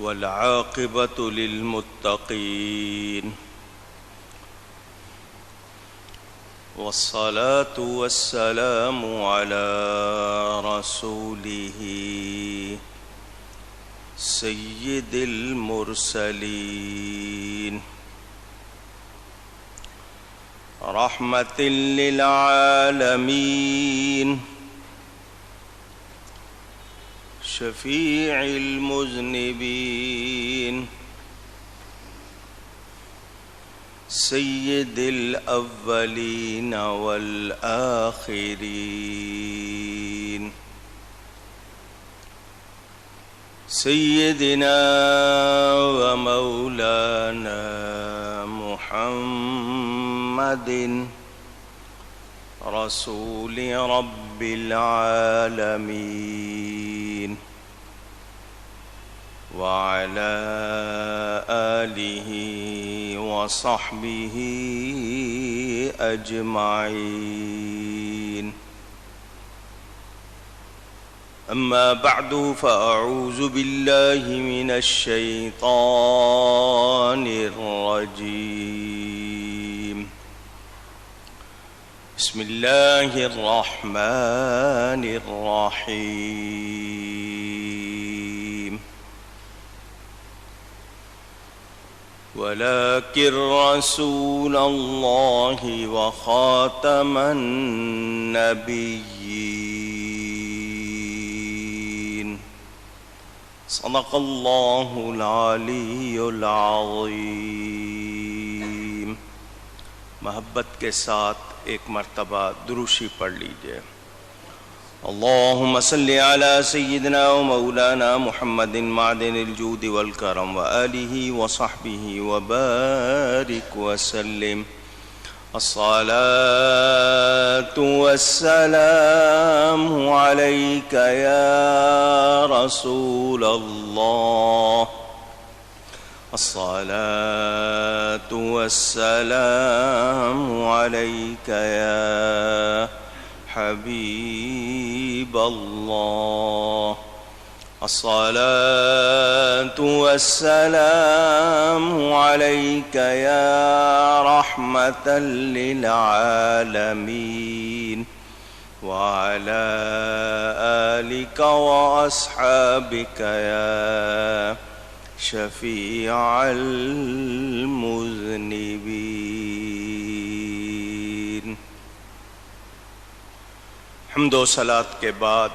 والعاقبة للمتقين والصلاة والسلام على رسوله سيد المرسلين رحمة للعالمين شفيع المذنبين سيد الأولين والآخرين سيدنا ومولانا محمد رسول رب العالمين وعلى آله وصحبه أجمعين. أما بعد فأعوذ بالله من الشيطان الرجيم. بسم الله الرحمن الرحيم. ولكن رسول الله وخاتم النبيين صدق الله العلي العظيم. محبت کے ساتھ ایک مرتبہ دروشی پڑھ لیجئے. اللهم صل على سيدنا ومولانا محمد معدن الجود والكرم وآله وصحبه وبارك وسلم. الصلاة والسلام عليك يا رسول الله. الصلاة والسلام عليك يا حبيب الله. الصلاة والسلام عليك يا رحمة للعالمين وعلى آلك وأصحابك يا شفيع المذنبين. حمد و صلاۃ کے بعد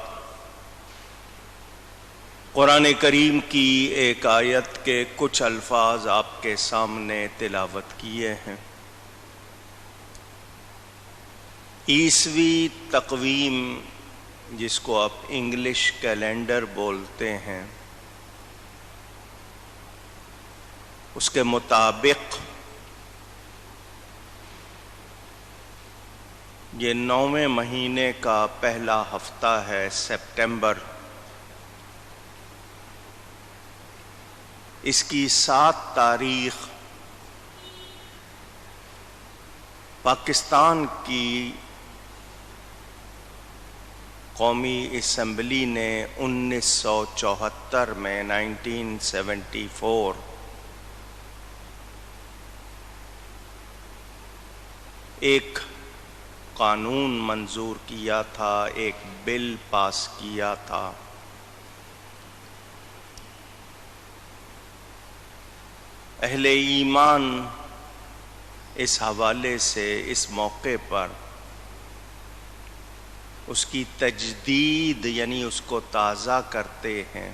قرآن کریم کی ایک آیت کے کچھ الفاظ آپ کے سامنے تلاوت کیے ہیں. عیسوی تقویم جس کو آپ انگلش کیلنڈر بولتے ہیں، اس کے مطابق یہ 9ویں مہینے کا پہلا ہفتہ ہے، سپٹمبر. اس کی 7 تاریخ پاکستان کی قومی اسمبلی نے 1974 میں 1974 ایک قانون منظور کیا تھا، ایک بل پاس کیا تھا. اہل ایمان اس حوالے سے اس موقع پر اس کی تجدید یعنی اس کو تازہ کرتے ہیں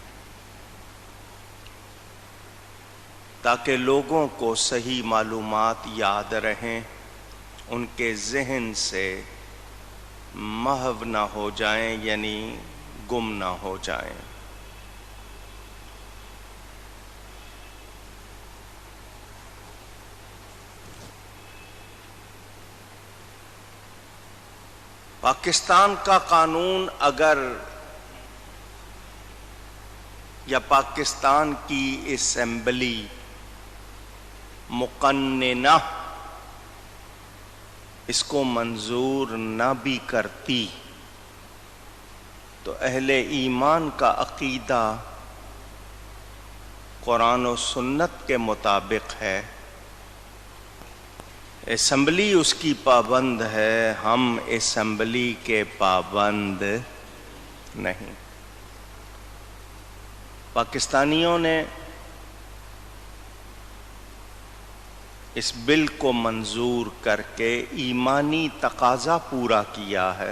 تاکہ لوگوں کو صحیح معلومات یاد رہیں، ان کے ذہن سے محو نہ ہو جائیں یعنی گم نہ ہو جائیں. پاکستان کا قانون اگر یا پاکستان کی اسمبلی مقننہ اس کو منظور نہ بھی کرتی تو اہل ایمان کا عقیدہ قرآن و سنت کے مطابق ہے، اسمبلی اس کی پابند ہے، ہم اسمبلی کے پابند نہیں۔ پاکستانیوں نے اس بل کو منظور کر کے ایمانی تقاضا پورا کیا ہے،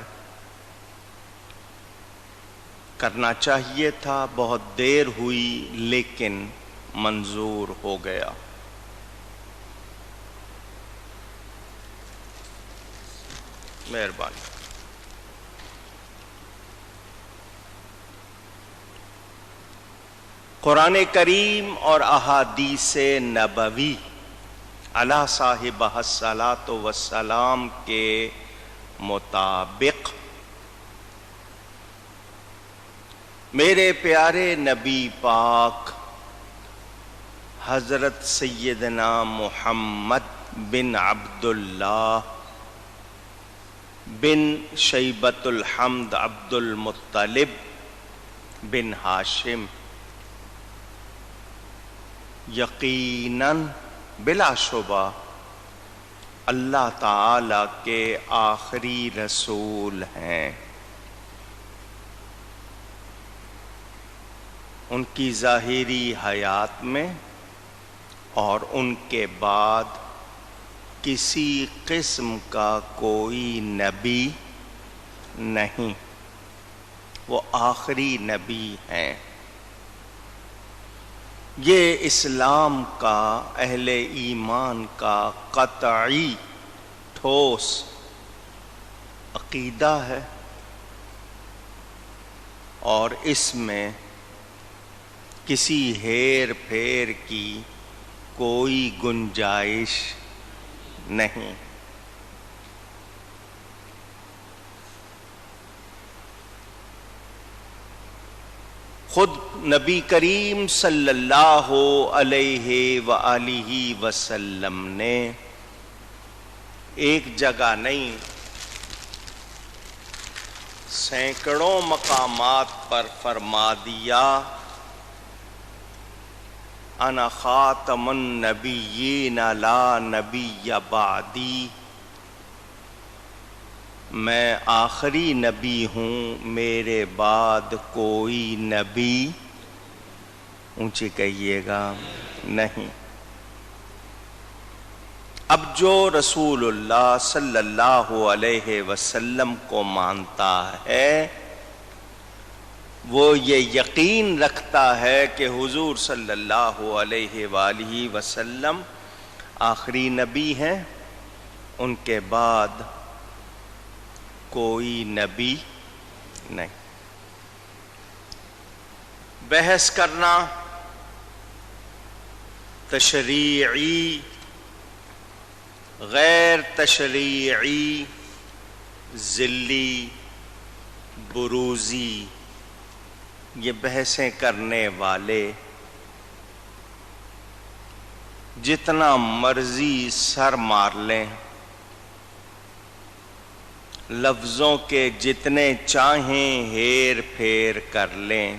کرنا چاہیے تھا، بہت دیر ہوئی لیکن منظور ہو گیا۔ مہربانی۔ قرآن کریم اور احادیث نبوی علی صاحبہ الصلاۃ والسلام کے مطابق میرے پیارے نبی پاک حضرت سیدنا محمد بن عبداللہ بن شیبۃ الحمد عبد المطلب بن ہاشم یقیناً بلا شبہ اللہ تعالی کے آخری رسول ہیں۔ ان کی ظاہری حیات میں اور ان کے بعد کسی قسم کا کوئی نبی نہیں، وہ آخری نبی ہیں۔ یہ اسلام کا، اہل ایمان کا قطعی ٹھوس عقیدہ ہے، اور اس میں کسی ہیر پھیر کی کوئی گنجائش نہیں۔ خود نبی کریم صلی اللہ علیہ وآلہ وسلم نے ایک جگہ نہیں، سینکڑوں مقامات پر فرما دیا، انا خاتم النبیین لا نبی بعدی، میں آخری نبی ہوں، میرے بعد کوئی نبی، اونچی کہیے گا، نہیں۔ اب جو رسول اللہ صلی اللہ علیہ وسلم کو مانتا ہے وہ یہ یقین رکھتا ہے کہ حضور صلی اللہ علیہ وآلہ وسلم آخری نبی ہیں، ان کے بعد کوئی نبی نہیں۔ بحث کرنا تشریعی، غیر تشریعی، ذلی، بروزی، یہ بحثیں کرنے والے جتنا مرضی سر مار لیں، لفظوں کے جتنے چاہیں ہیر پھیر کر لیں،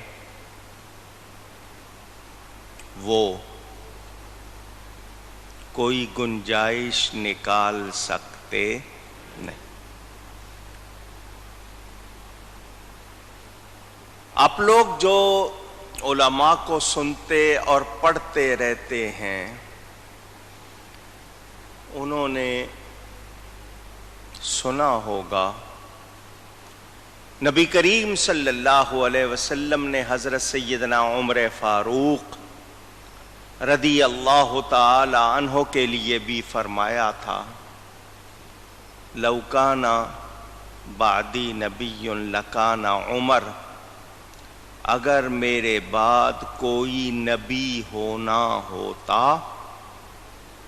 وہ کوئی گنجائش نکال سکتے نہیں۔ آپ لوگ جو علماء کو سنتے اور پڑھتے رہتے ہیں، انہوں نے سنا ہوگا نبی کریم صلی اللہ علیہ وسلم نے حضرت سیدنا عمر فاروق رضی اللہ تعالی عنہ کے لیے بھی فرمایا تھا، لو کان بعدی نبی لکان عمر، اگر میرے بعد کوئی نبی ہونا ہوتا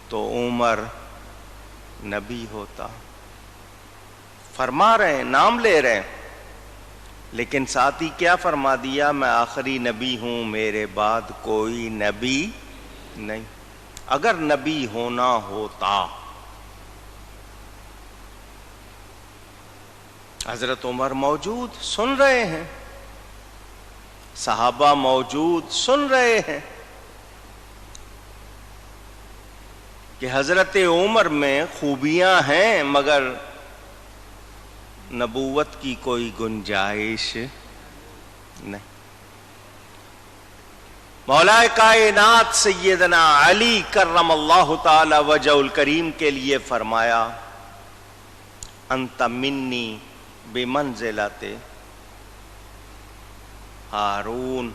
تو عمر نبی ہوتا۔ فرما رہے ہیں، نام لے رہے ہیں، لیکن ساتھ ہی کیا فرما دیا، میں آخری نبی ہوں، میرے بعد کوئی نبی نہیں۔ اگر نبی ہونا ہوتا، حضرت عمر موجود سن رہے ہیں، صحابہ موجود سن رہے ہیں، کہ حضرت عمر میں خوبیاں ہیں مگر نبوت کی کوئی گنجائش نہیں۔ مولا کائنات سیدنا علی کرم اللہ تعالی وجہ الکریم کے لیے فرمایا انت منی بمنزلت ہارون،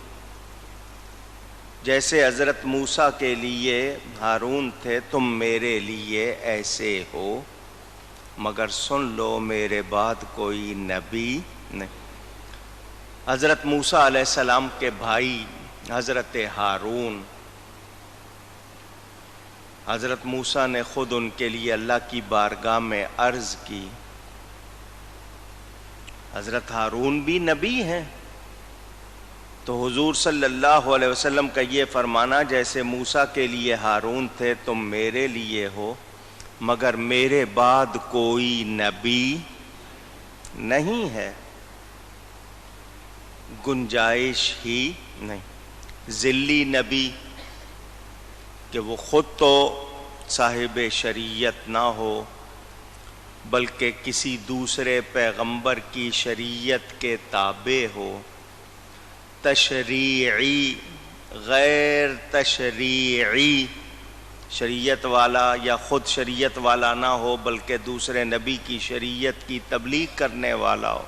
جیسے حضرت موسیٰ کے لیے ہارون تھے تم میرے لیے ایسے ہو، مگر سن لو میرے بعد کوئی نبی نہیں۔ حضرت موسیٰ علیہ السلام کے بھائی حضرت ہارون، حضرت موسیٰ نے خود ان کے لیے اللہ کی بارگاہ میں عرض کی، حضرت ہارون بھی نبی ہیں، تو حضور صلی اللہ علیہ وسلم کا یہ فرمانا جیسے موسیٰ کے لیے ہارون تھے تم میرے لیے ہو، مگر میرے بعد کوئی نبی نہیں ہے، گنجائش ہی نہیں۔ ذلی نبی کہ وہ خود تو صاحب شریعت نہ ہو بلکہ کسی دوسرے پیغمبر کی شریعت کے تابع ہو، تشریعی غیر تشریعی شریعت والا یا خود شریعت والا نہ ہو بلکہ دوسرے نبی کی شریعت کی تبلیغ کرنے والا ہو۔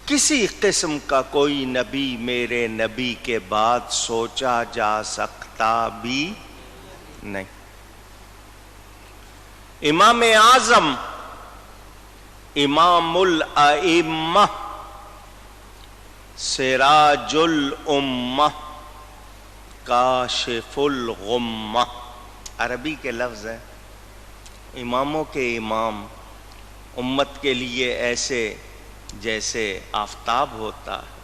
کسی قسم کا کوئی نبی میرے نبی کے بعد سوچا جا سکتا بھی نہیں۔ امام اعظم، امام الائمہ، سراج الامہ، کاشف الغمہ، عربی کے لفظ ہیں، اماموں کے امام، امت کے لیے ایسے جیسے آفتاب ہوتا ہے،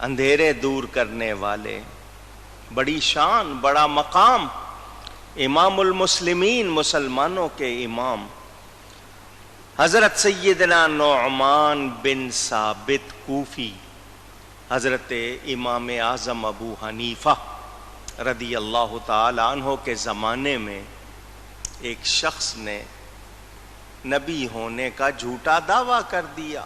اندھیرے دور کرنے والے، بڑی شان، بڑا مقام، امام المسلمین، مسلمانوں کے امام، حضرت سیدنا نعمان بن ثابت کوفی، حضرت امام اعظم ابو حنیفہ رضی اللہ تعالی عنہ کے زمانے میں ایک شخص نے نبی ہونے کا جھوٹا دعویٰ کر دیا۔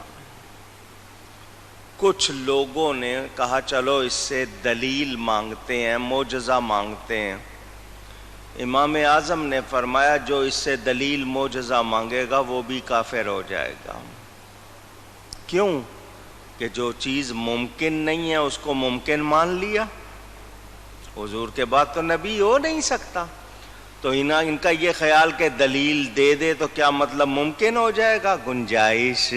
کچھ لوگوں نے کہا چلو اس سے دلیل مانگتے ہیں، معجزہ مانگتے ہیں۔ امام اعظم نے فرمایا جو اس سے دلیل معجزہ مانگے گا وہ بھی کافر ہو جائے گا۔ کیوں؟ کہ جو چیز ممکن نہیں ہے اس کو ممکن مان لیا، حضور کے بعد تو نبی ہو نہیں سکتا، تو ان کا یہ خیال کہ دلیل دے دے تو کیا مطلب ممکن ہو جائے گا، گنجائش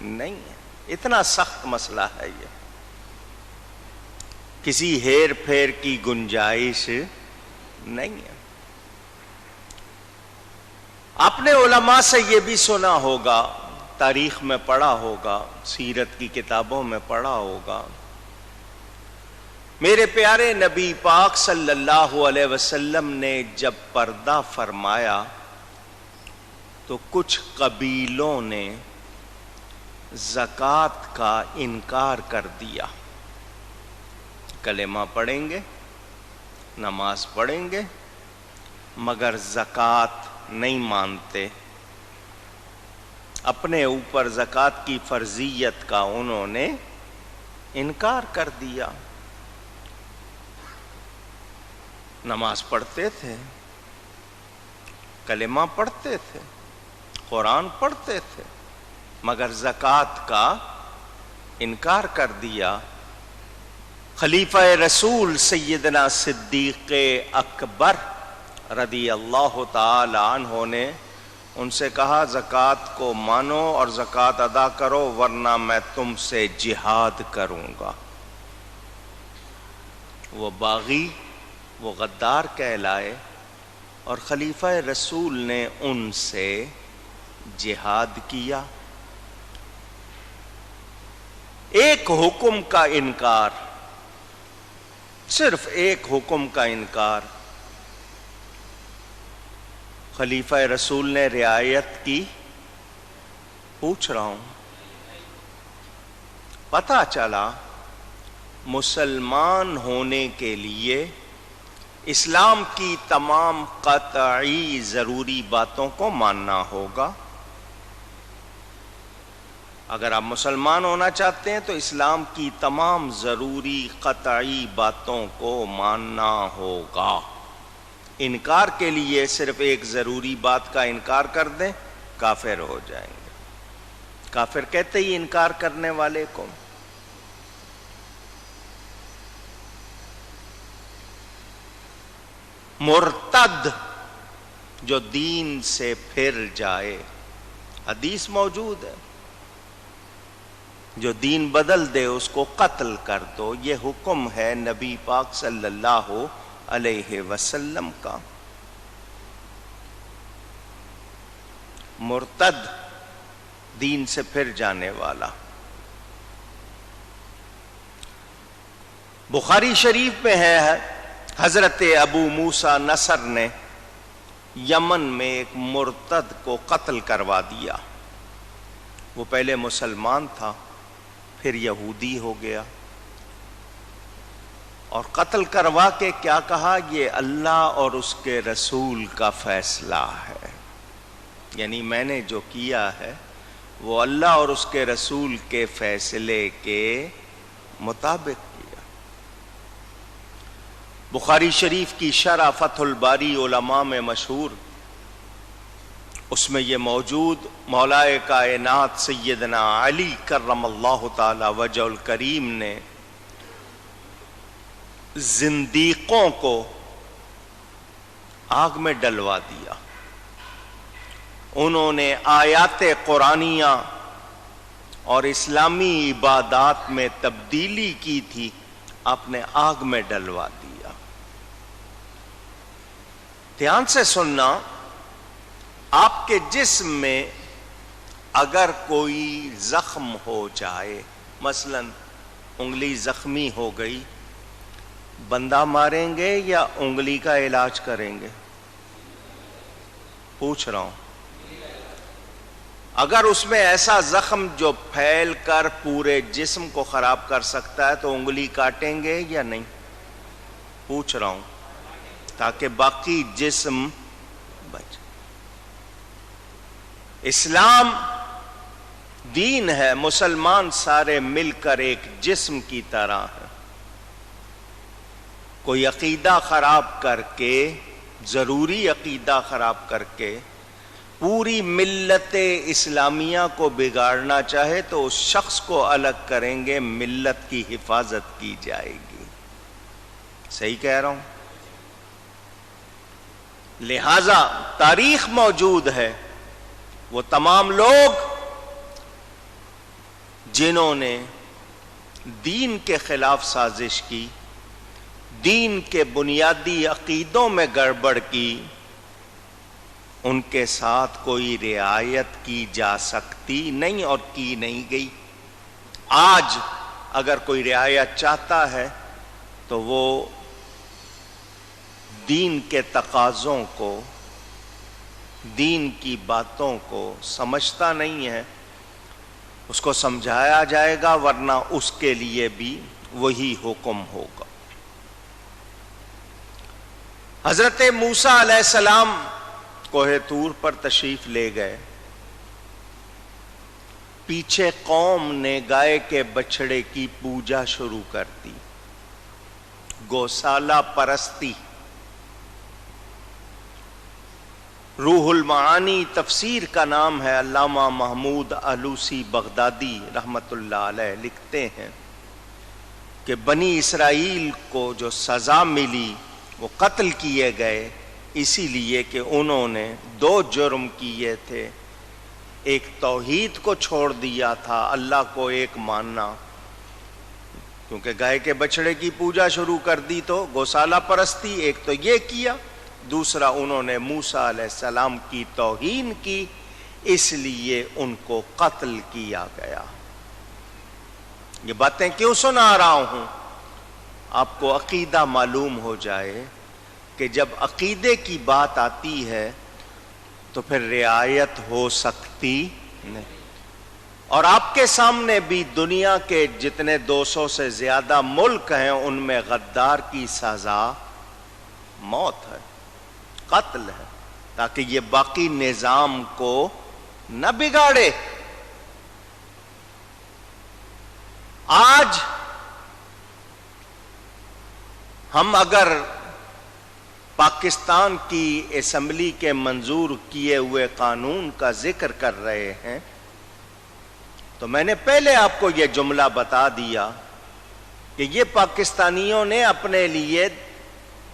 نہیں ہے۔ اتنا سخت مسئلہ ہے یہ، کسی ہیر پھیر کی گنجائش نہیں ہے۔ آپ نے علماء سے یہ بھی سنا ہوگا، تاریخ میں پڑھا ہوگا، سیرت کی کتابوں میں پڑھا ہوگا، میرے پیارے نبی پاک صلی اللہ علیہ وسلم نے جب پردہ فرمایا تو کچھ قبیلوں نے زکوٰۃ کا انکار کر دیا۔ کلمہ پڑھیں گے، نماز پڑھیں گے، مگر زکوٰۃ نہیں مانتے، اپنے اوپر زکوٰۃ کی فرضیت کا انہوں نے انکار کر دیا۔ نماز پڑھتے تھے، کلمہ پڑھتے تھے، قرآن پڑھتے تھے، مگر زکوٰۃ کا انکار کر دیا۔ خلیفہ رسول سیدنا صدیق اکبر رضی اللہ تعالی عنہ نے ان سے کہا زکوٰۃ کو مانو اور زکوٰۃ ادا کرو ورنہ میں تم سے جہاد کروں گا۔ وہ باغی، وہ غدار کہلائے، اور خلیفہ رسول نے ان سے جہاد کیا۔ ایک حکم کا انکار، صرف ایک حکم کا انکار، خلیفہ رسول نے رعایت کی۔ پوچھ رہا ہوں، پتہ چلا مسلمان ہونے کے لیے اسلام کی تمام قطعی ضروری باتوں کو ماننا ہوگا۔ اگر آپ مسلمان ہونا چاہتے ہیں تو اسلام کی تمام ضروری قطعی باتوں کو ماننا ہوگا۔ انکار کے لیے صرف ایک ضروری بات کا انکار کر دیں، کافر ہو جائیں گے۔ کافر کہتے ہی انکار کرنے والے کو۔ مرتد جو دین سے پھر جائے، حدیث موجود ہے، جو دین بدل دے اس کو قتل کر دو، یہ حکم ہے نبی پاک صلی اللہ علیہ وسلم کا۔ مرتد دین سے پھر جانے والا۔ بخاری شریف میں ہے حضرت ابو موسیٰ نصر نے یمن میں ایک مرتد کو قتل کروا دیا۔ وہ پہلے مسلمان تھا، پھر یہودی ہو گیا، اور قتل کروا کے کیا کہا، یہ اللہ اور اس کے رسول کا فیصلہ ہے، یعنی میں نے جو کیا ہے وہ اللہ اور اس کے رسول کے فیصلے کے مطابق کیا۔ بخاری شریف کی شرح فتح الباری علماء میں مشہور، اس میں یہ موجود، مولائے کائنات سیدنا علی کرم اللہ تعالی وجہ الکریم نے زندیقوں کو آگ میں ڈلوا دیا۔ انہوں نے آیات قرآنیہ اور اسلامی عبادات میں تبدیلی کی تھی، آپ نے آگ میں ڈلوا دیا۔ دھیان سے سننا، آپ کے جسم میں اگر کوئی زخم ہو جائے، مثلا انگلی زخمی ہو گئی، بندہ ماریں گے یا انگلی کا علاج کریں گے؟ پوچھ رہا ہوں۔ اگر اس میں ایسا زخم جو پھیل کر پورے جسم کو خراب کر سکتا ہے تو انگلی کاٹیں گے یا نہیں؟ پوچھ رہا ہوں، تاکہ باقی جسم بچ۔ اسلام دین ہے، مسلمان سارے مل کر ایک جسم کی طرح ہیں۔ کوئی عقیدہ خراب کر کے، ضروری عقیدہ خراب کر کے پوری ملت اسلامیہ کو بگاڑنا چاہے تو اس شخص کو الگ کریں گے، ملت کی حفاظت کی جائے گی۔ صحیح کہہ رہا ہوں؟ لہذا تاریخ موجود ہے، وہ تمام لوگ جنہوں نے دین کے خلاف سازش کی، دین کے بنیادی عقیدوں میں گڑبڑ کی، ان کے ساتھ کوئی رعایت کی جا سکتی نہیں اور کی نہیں گئی۔ آج اگر کوئی رعایت چاہتا ہے تو وہ دین کے تقاضوں کو، دین کی باتوں کو سمجھتا نہیں ہے، اس کو سمجھایا جائے گا، ورنہ اس کے لیے بھی وہی حکم ہوگا۔ حضرت موسیٰ علیہ السلام کوہ طور پر تشریف لے گئے، پیچھے قوم نے گائے کے بچڑے کی پوجا شروع کر دی، گوسالہ پرستی۔ روح المعانی تفسیر کا نام ہے، علامہ محمود علوسی بغدادی رحمت اللہ علیہ لکھتے ہیں کہ بنی اسرائیل کو جو سزا ملی وہ قتل کیے گئے، اسی لیے کہ انہوں نے دو جرم کیے تھے، ایک توحید کو چھوڑ دیا تھا، اللہ کو ایک ماننا، کیونکہ گائے کے بچڑے کی پوجا شروع کر دی تو گوسالہ پرستی، ایک تو یہ کیا، دوسرا انہوں نے موسیٰ علیہ السلام کی توہین کی، اس لیے ان کو قتل کیا گیا۔ یہ باتیں کیوں سنا رہا ہوں؟ آپ کو عقیدہ معلوم ہو جائے کہ جب عقیدے کی بات آتی ہے تو پھر رعایت ہو سکتی نہیں۔ اور آپ کے سامنے بھی دنیا کے جتنے 200 سے زیادہ ملک ہیں ان میں غدار کی سزا موت ہے، قتل ہے، تاکہ یہ باقی نظام کو نہ بگاڑے۔ آج ہم اگر پاکستان کی اسمبلی کے منظور کیے ہوئے قانون کا ذکر کر رہے ہیں تو میں نے پہلے آپ کو یہ جملہ بتا دیا کہ یہ پاکستانیوں نے اپنے لیے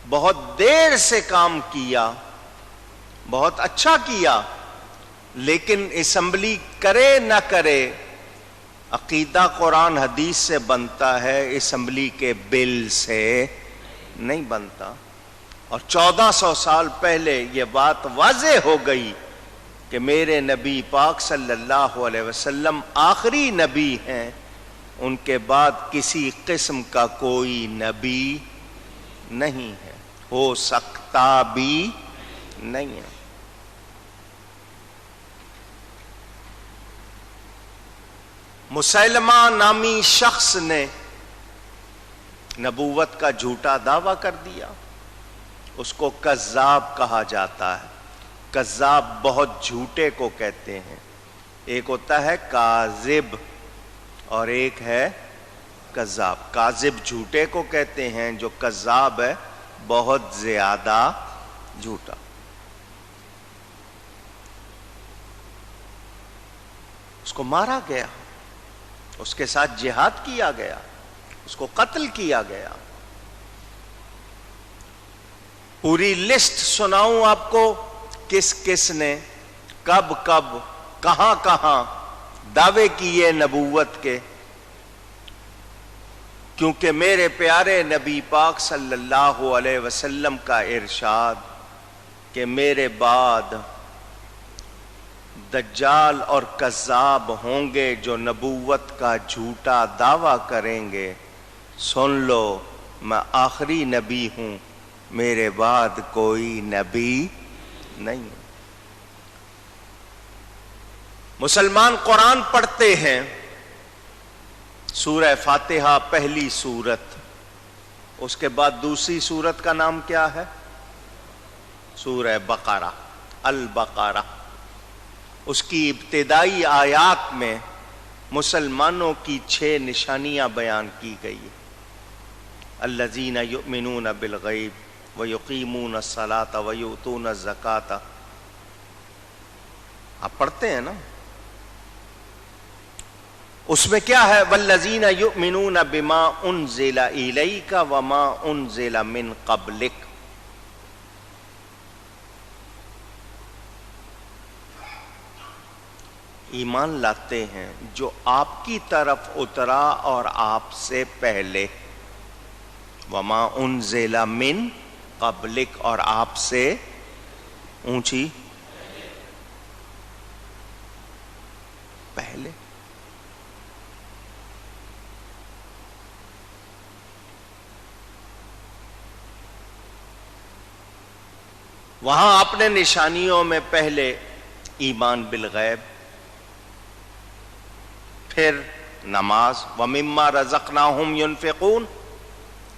بہت دیر سے کام کیا، بہت اچھا کیا، لیکن اسمبلی کرے نہ کرے عقیدہ قرآن حدیث سے بنتا ہے، اسمبلی کے بل سے نہیں بنتا۔ اور 1400 سال پہلے یہ بات واضح ہو گئی کہ میرے نبی پاک صلی اللہ علیہ وسلم آخری نبی ہیں، ان کے بعد کسی قسم کا کوئی نبی نہیں ہے، ہو سکتا بھی نہیں ہے۔ مسیلمہ نامی شخص نے نبوت کا جھوٹا دعویٰ کر دیا، اس کو کذاب کہا جاتا ہے۔ کذاب بہت جھوٹے کو کہتے ہیں، ایک ہوتا ہے کاذب اور ایک ہے کذاب۔ کاذب جھوٹے کو کہتے ہیں، جو کذاب ہے بہت زیادہ جھوٹا۔ اس کو مارا گیا، اس کے ساتھ جہاد کیا گیا، اس کو قتل کیا گیا۔ پوری لسٹ سناؤں آپ کو کس کس نے کب کب کہاں کہاں دعوے کیے نبوت کے، کیونکہ میرے پیارے نبی پاک صلی اللہ علیہ وسلم کا ارشاد کہ میرے بعد دجال اور کذاب ہوں گے جو نبوت کا جھوٹا دعویٰ کریں گے، سن لو میں آخری نبی ہوں، میرے بعد کوئی نبی نہیں۔ مسلمان قرآن پڑھتے ہیں، سورہ فاتحہ پہلی سورت، اس کے بعد دوسری سورت کا نام کیا ہے؟ سورہ بقرہ، البقرہ۔ اس کی ابتدائی آیات میں مسلمانوں کی 6 نشانیاں بیان کی گئی ہیں۔ الذین یؤمنون بالغیب ویقیمون الصلاۃ ویؤتون الزکاۃ۔ آپ پڑھتے ہیں نا، اس میں کیا ہے؟ والذین یؤمنون بما انزل الیک وما انزل من قبلک۔ ایمان لاتے ہیں جو آپ کی طرف اترا اور آپ سے پہلے، وما انزل من قبلک، اور آپ سے اونچی پہلے۔ وہاں آپ نے نشانیوں میں پہلے ایمان بالغیب، پھر نماز، وَمِمَّا رَزَقْنَاهُمْ يُنْفِقُونَ،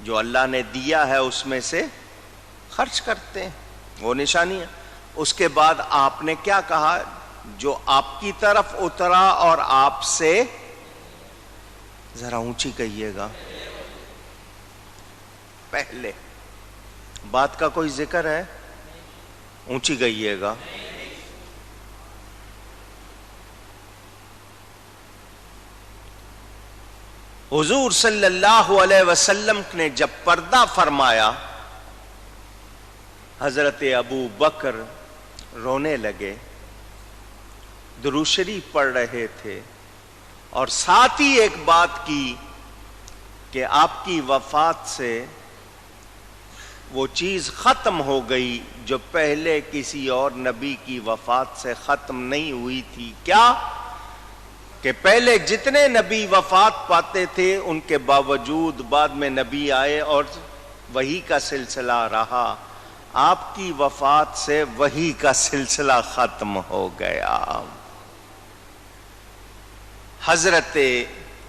جو اللہ نے دیا ہے اس میں سے خرچ کرتے ہیں، وہ نشانی ہے۔ اس کے بعد آپ نے کیا کہا؟ جو آپ کی طرف اترا اور آپ سے، ذرا اونچی کہیے گا، پہلے۔ بات کا کوئی ذکر ہے؟ اونچی کہیے گا۔ حضور صلی اللہ علیہ وسلم نے جب پردہ فرمایا، حضرت ابو بکر رونے لگے، درود شریف پڑھ رہے تھے، اور ساتھ ہی ایک بات کی کہ آپ کی وفات سے وہ چیز ختم ہو گئی جو پہلے کسی اور نبی کی وفات سے ختم نہیں ہوئی تھی۔ کیا؟ کہ پہلے جتنے نبی وفات پاتے تھے ان کے باوجود بعد میں نبی آئے اور وحی کا سلسلہ رہا، آپ کی وفات سے وحی کا سلسلہ ختم ہو گیا۔ حضرت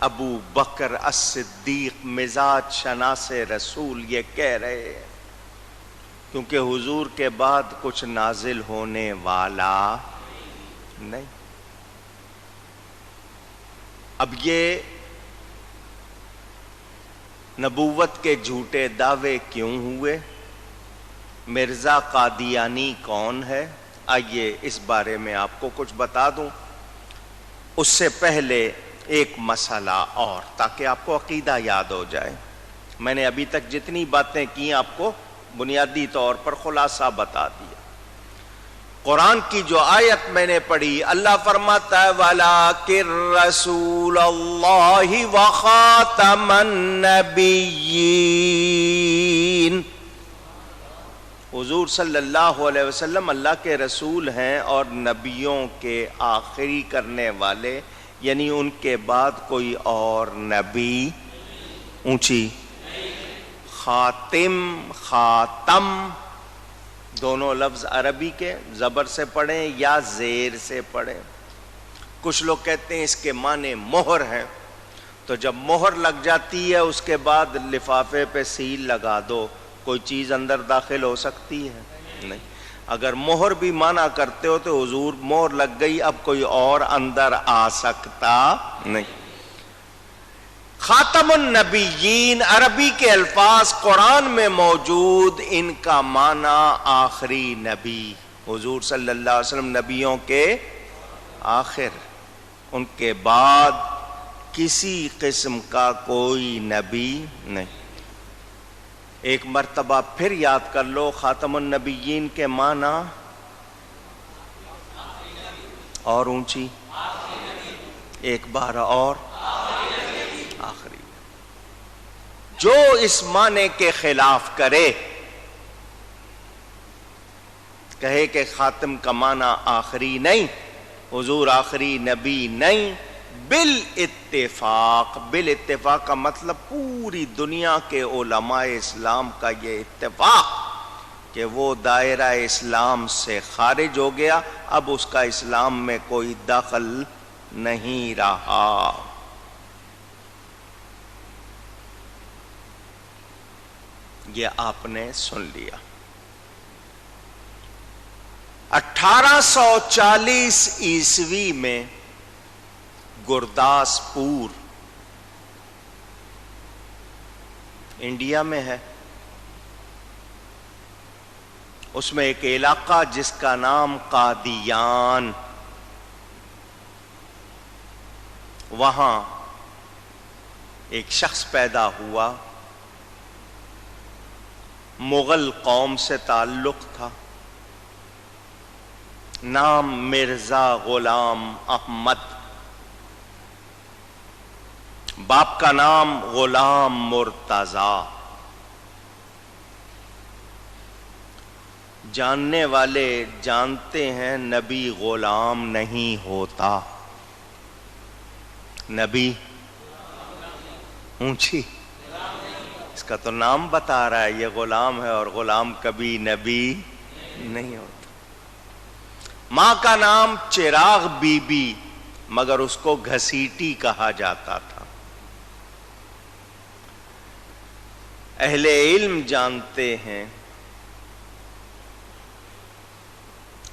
ابو بکر الصدیق مزاج شناس رسول یہ کہہ رہے ہیں کیونکہ حضور کے بعد کچھ نازل ہونے والا نہیں. اب یہ نبوت کے جھوٹے دعوے کیوں ہوئے؟ مرزا قادیانی کون ہے؟ آئیے اس بارے میں آپ کو کچھ بتا دوں. اس سے پہلے ایک مسئلہ اور، تاکہ آپ کو عقیدہ یاد ہو جائے. میں نے ابھی تک جتنی باتیں کی آپ کو بنیادی طور پر خلاصہ بتا دیا. قرآن کی جو آیت میں نے پڑھی، اللہ فرماتا ہے وَلَٰكِن رَّسُولَ اللَّهِ وَخَاتَمَ النَّبِيِّينَ. حضور صلی اللہ علیہ وسلم اللہ کے رسول ہیں اور نبیوں کے آخری کرنے والے، یعنی ان کے بعد کوئی اور نبی. اونچی خاتم خاتم دونوں لفظ عربی کے، زبر سے پڑھیں یا زیر سے پڑھیں. کچھ لوگ کہتے ہیں اس کے معنی مہر ہیں، تو جب مہر لگ جاتی ہے اس کے بعد لفافے پہ سیل لگا دو، کوئی چیز اندر داخل ہو سکتی ہے؟ نہیں. اگر مہر بھی منع کرتے ہو تو حضور مہر لگ گئی، اب کوئی اور اندر آ سکتا نہیں. خاتم النبیین عربی کے الفاظ قرآن میں موجود، ان کا معنی آخری نبی. حضور صلی اللہ علیہ وسلم نبیوں کے آخر، ان کے بعد کسی قسم کا کوئی نبی نہیں. ایک مرتبہ پھر یاد کر لو خاتم النبیین کے معنی، اور اونچی ایک بار اور آخری. جو اس معنی کے خلاف کرے، کہے کہ خاتم کا معنی آخری نہیں، حضور آخری نبی نہیں، بالاتفاق. بالاتفاق کا مطلب پوری دنیا کے علماء اسلام کا یہ اتفاق کہ وہ دائرہ اسلام سے خارج ہو گیا، اب اس کا اسلام میں کوئی دخل نہیں رہا. یہ آپ نے سن لیا. 1840 عیسوی میں گرداسپور انڈیا میں ہے، اس میں ایک علاقہ جس کا نام قادیان، وہاں ایک شخص پیدا ہوا، مغل قوم سے تعلق تھا، نام مرزا غلام احمد، باپ کا نام غلام مرتضی. جاننے والے جانتے ہیں نبی غلام نہیں ہوتا. نبی اونچی، اس کا تو نام بتا رہا ہے یہ غلام ہے، اور غلام کبھی نبی نہیں ہوتا. ماں کا نام چراغ بی بی، مگر اس کو گھسیٹی کہا جاتا تھا. اہل علم جانتے ہیں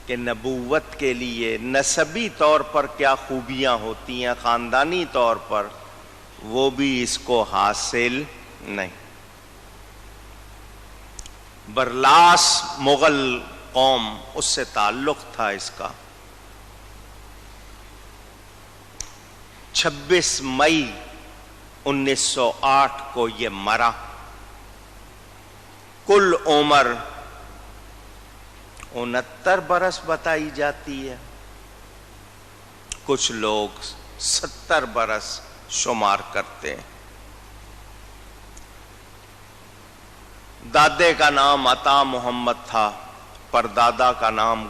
کہ نبوت کے لیے نسبی طور پر کیا خوبیاں ہوتی ہیں، خاندانی طور پر وہ بھی اس کو حاصل نہیں. برلاس مغل قوم، اس سے تعلق تھا اس کا. 26 مئی 1908 کو یہ مرا. کل عمر 69 برس بتائی جاتی ہے، کچھ لوگ 70 برس شمار کرتے ہیں. دادے کا نام عطا محمد تھا، پردادا کا نام